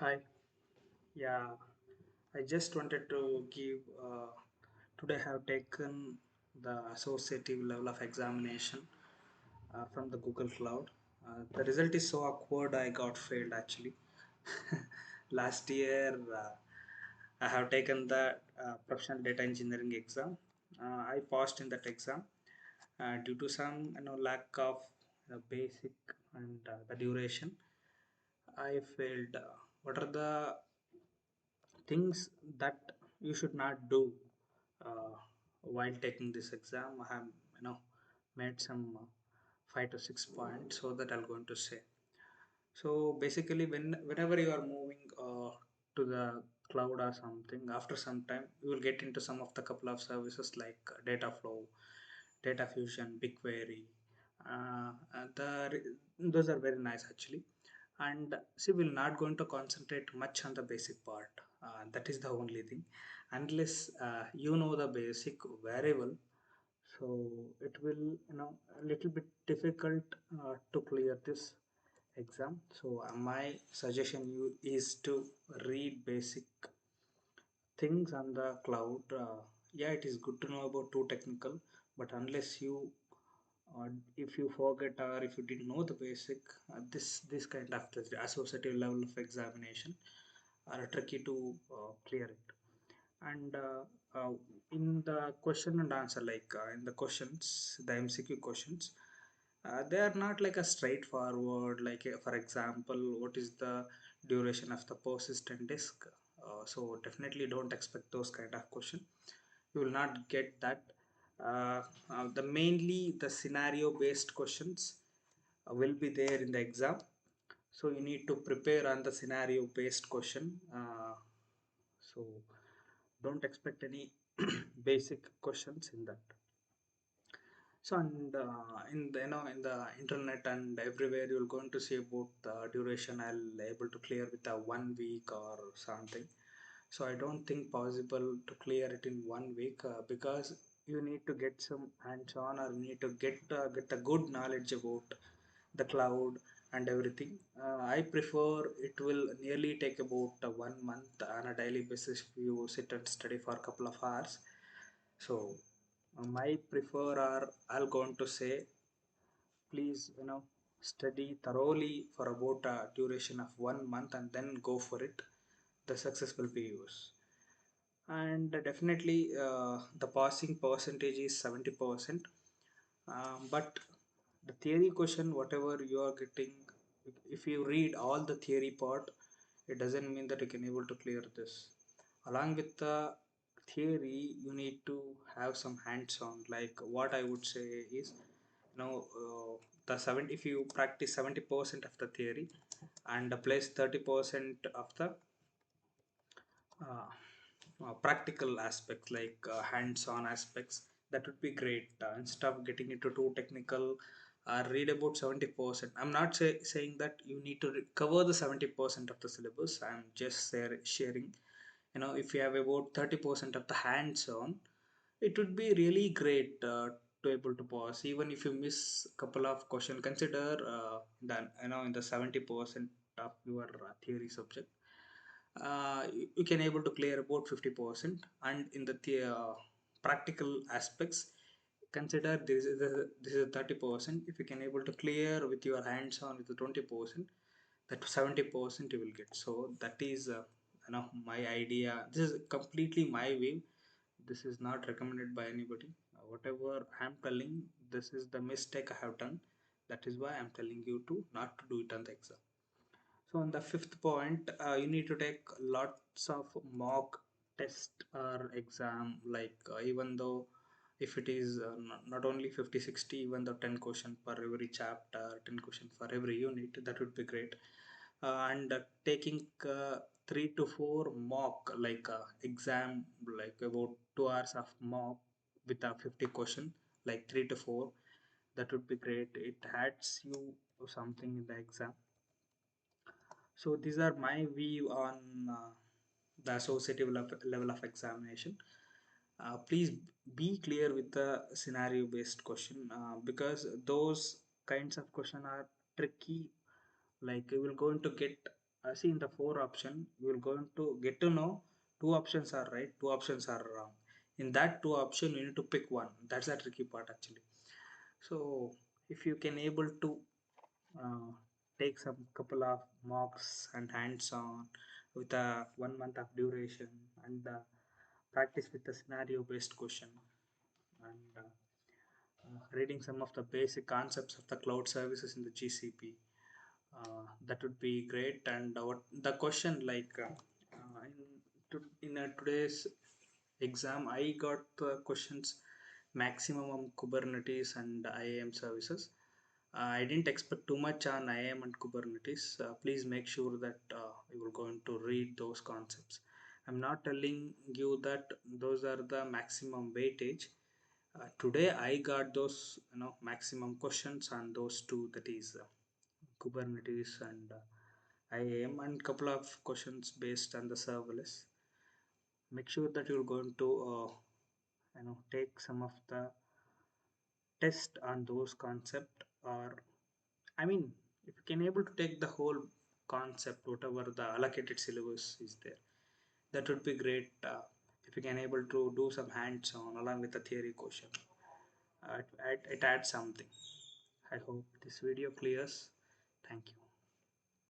Hi. Yeah, I just wanted to give. Today, I have taken the associative level of examination from the Google Cloud. The result is so awkward. I got failed actually. Last year, I have taken the professional data engineering exam. I passed in that exam due to some lack of basic and the duration. I failed. What are the things that you should not do uh, while taking this exam? I have made some 5 to 6 points so that I'm going to say. So basically, whenever you are moving to the cloud or something, after some time you will get into some of the couple of services like Dataflow, Data Fusion, BigQuery. Those are very nice actually, and see, we're not going to concentrate much on the basic part. That is the only thing, unless you know the basic very well. So it will a little bit difficult to clear this exam. So my suggestion you is to read basic things on the cloud. Yeah, it is good to know about too technical, but unless you or if you forget or if you didn't know the basic, this kind of the associative level of examination are tricky to clear it. And in the question and answer, like in the questions, the MCQ questions, they are not like a straightforward, like for example, what is the duration of the persistent disk. So definitely don't expect those kind of question. You will not get that. The mainly the scenario based questions will be there in the exam, so you need to prepare on the scenario based question. So don't expect any basic questions in that. So and in the in the internet and everywhere you're going to see about the duration. I'll able to clear with a 1 week or something. So I don't think possible to clear it in 1 week, because you need to get some hands-on, or you need to get a good knowledge about the cloud and everything. I prefer it will nearly take about 1 month on a daily basis if you sit and study for a couple of hours. So my prefer, or I'll going to say, please study thoroughly for about a duration of 1 month and then go for it. The success will be yours. And definitely the passing percentage is 70%. But the theory question whatever you are getting, if you read all the theory part, it doesn't mean that you can able to clear this. Along with the theory, you need to have some hands-on. Like what I would say is, the 70, if you practice 70% of the theory and place 30% of the uh, practical aspects, like hands-on aspects, that would be great. Instead of getting into too technical, read about 70%. I'm not saying that you need to cover the 70% of the syllabus. I'm just sharing, if you have about 30% of the hands-on, it would be really great to able to pass. Even if you miss a couple of questions, consider that in the 70% of your theory subject, you can able to clear about 50. And in the practical aspects, consider this is 30%. If you can able to clear with your hands on with the 20%, that 70% you will get. So that is my idea. This is completely my way. This is not recommended by anybody. Whatever I'm telling, this is the mistake I have done. That is why I'm telling you to not to do it on the exam. So on the fifth point, you need to take lots of mock test or exam, like even though if it is not only 50, 60, even though 10 question per every chapter, 10 question for every unit, that would be great. And taking 3 to 4 mock, like exam, like about 2 hours of mock with a 50 question, like 3 to 4, that would be great. It adds you something in the exam. So these are my view on the associative level of examination. Please be clear with the scenario based question, because those kinds of question are tricky. Like you will going to get See, in the four option, you will going to get to know two options are right, two options are wrong. In that two option, you need to pick one. That's the tricky part actually. So if you can able to uh, take some couple of mocks and hands-on with a 1 month of duration and practice with the scenario-based question and reading some of the basic concepts of the cloud services in the GCP. That would be great. And what the question like in today's exam, I got the questions maximum on Kubernetes and IAM services. I didn't expect too much on IAM and Kubernetes. Please make sure that you are going to read those concepts. I'm not telling you that those are the maximum weightage. Today I got those maximum questions on those two, that is Kubernetes and IAM, and couple of questions based on the serverless. Make sure that you're going to take some of the test on those concept, or I mean, if you can able to take the whole concept, whatever the allocated syllabus is there, that would be great. If you can able to do some hands-on along with the theory question, it adds something. I hope this video clears. Thank you.